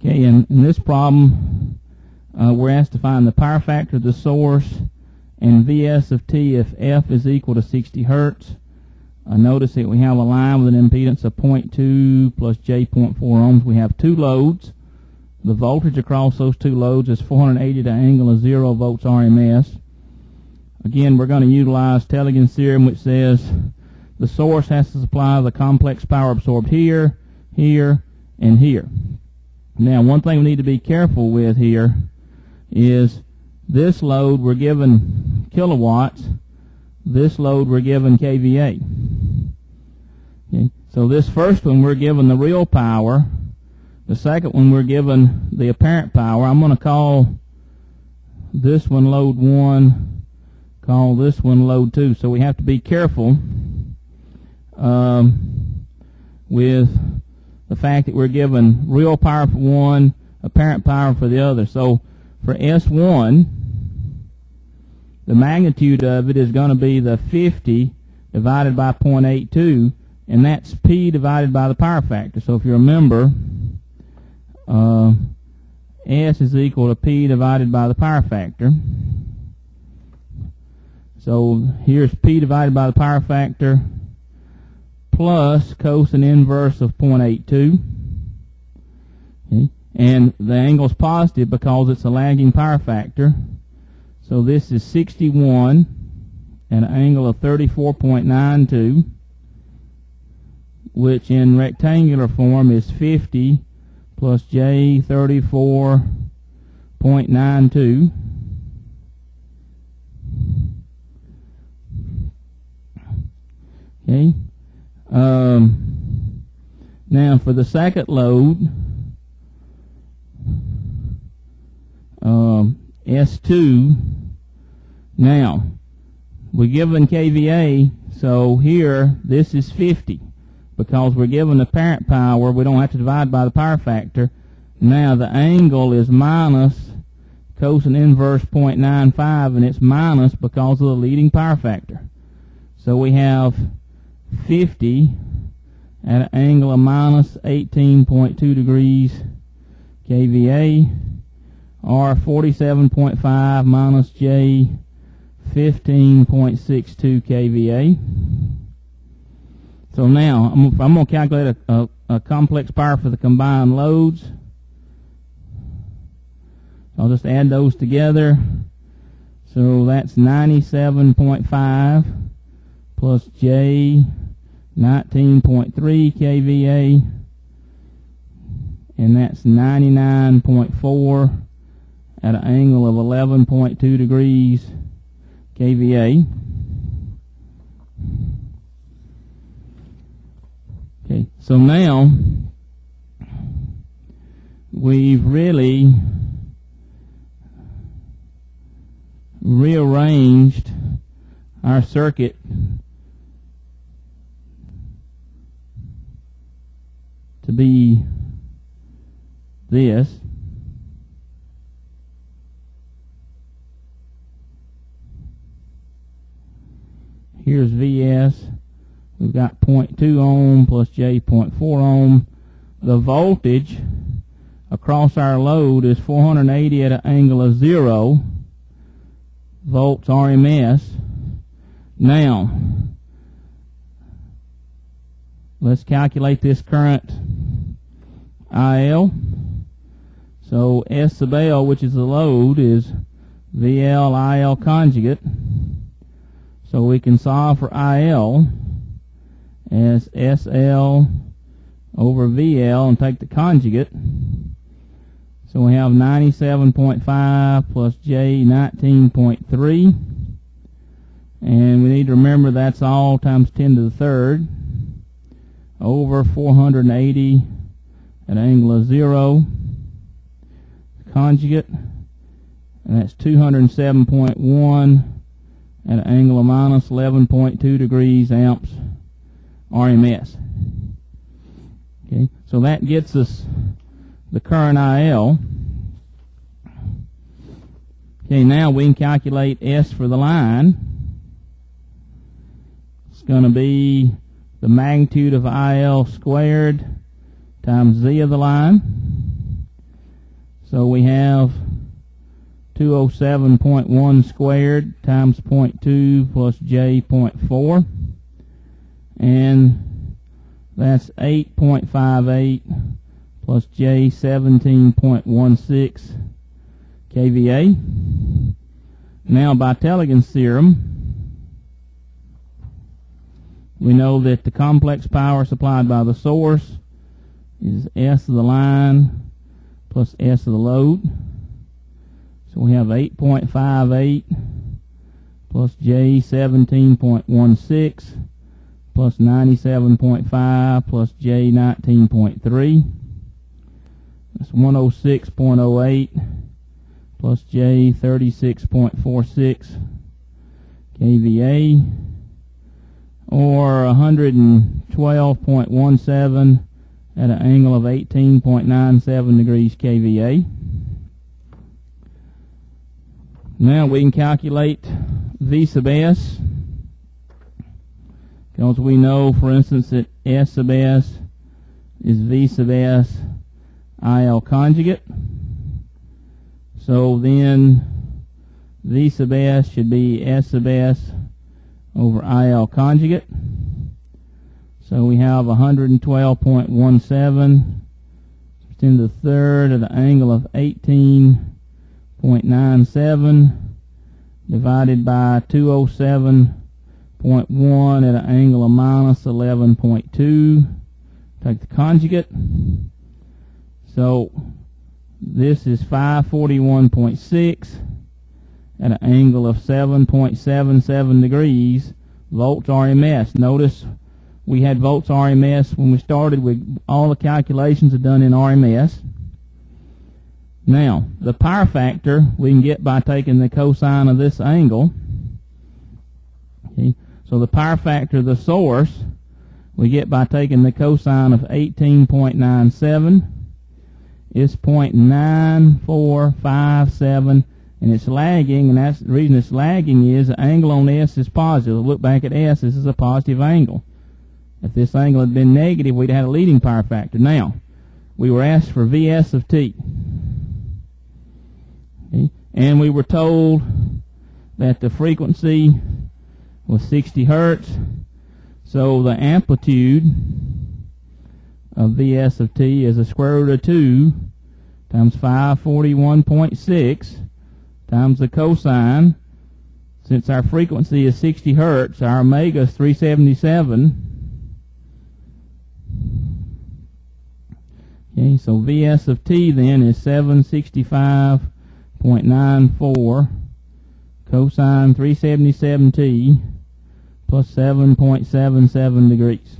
Okay, in this problem, we're asked to find the power factor of the source and Vs of t if f is equal to 60 hertz. Notice that we have a line with an impedance of 0.2 plus j.4 ohms. We have two loads. The voltage across those two loads is 480 at an angle of 0 volts RMS. Again, we're going to utilize Telegin's theorem, which says the source has to supply the complex power absorbed here, here, and here. Now, one thing we need to be careful with here is this load we're given kilowatts, this load we're given kVA. Okay. So this first one we're given the real power, the second one we're given the apparent power. I'm going to call this one load 1, call this one load 2. So we have to be careful with the fact that we're given real power for one, apparent power for the other. So for S1, the magnitude of it is going to be the 50 divided by 0.82, and that's P divided by the power factor. So if you remember, S is equal to P divided by the power factor. So here's P divided by the power factor plus cosine inverse of 0.82. Okay. And the angle is positive because it's a lagging power factor. So this is 61 at an angle of 34.92, which in rectangular form is 50 plus j 34.92. Okay. Now for the second load, S2, now we're given kVA, so here this is 50 because we're given apparent power. We don't have to divide by the power factor. Now the angle is minus cosine inverse 0.95, and it's minus because of the leading power factor. So we have 50 at an angle of minus 18.2 degrees kVA, or 47.5 minus j 15.62 kVA. So now I'm going to calculate a complex power for the combined loads. I'll just add those together. So that's 97.5 plus j 19.3 kVA, and that's 99.4 at an angle of 11.2 degrees kVA. Okay, so now we've really rearranged our circuit to be this. Here's Vs. We've got 0.2 ohm plus j 0.4 ohm. The voltage across our load is 480 at an angle of 0 volts RMS. Now, let's calculate this current IL. So S sub L, which is the load, is VL IL conjugate. So we can solve for IL as SL over VL and take the conjugate. So we have 97.5 plus j 19.3. And we need to remember that's all times 10 to the third over 480 at an angle of 0. Conjugate, and that's 207.1 at an angle of minus 11.2 degrees amps RMS. Okay, so that gets us the current IL. Okay, now we can calculate S for the line. It's going to be the magnitude of IL squared times Z of the line. So we have 207.1 squared times 0.2 plus j 0.4, and that's 8.58 plus j 17.16 kVA. Now, by Teligand's theorem, we know that the complex power supplied by the source is S of the line plus S of the load. So we have 8.58 plus J 17.16 plus 97.5 plus J 19.3. That's 106.08 plus J 36.46 kVA, or 112.17 at an angle of 18.97 degrees kVA. Now we can calculate V sub S, because we know, for instance, that S sub S is V sub S IL conjugate. So then V sub S should be S sub S over IL conjugate. So we have 112.17 to the third at an angle of 18.97 divided by 207.1 at an angle of minus 11.2. Take the conjugate. So this is 541.6 at an angle of 7.77 degrees volts RMS. Notice we had volts RMS when we started. All the calculations are done in RMS. Now, the power factor we can get by taking the cosine of this angle. Okay. So the power factor of the source we get by taking the cosine of 18.97 is 0.9457, and it's lagging, and that's the reason it's lagging is the angle on S is positive. Look back at S, this is a positive angle. If this angle had been negative, we'd have had a leading power factor. Now, we were asked for Vs of t. Okay. And we were told that the frequency was 60 hertz. So the amplitude of Vs of t is the square root of 2 times 541.6 times the cosine. Since our frequency is 60 hertz, our omega is 377. Okay, so Vs of t then is 765.94 cosine 377t plus 7.77 degrees.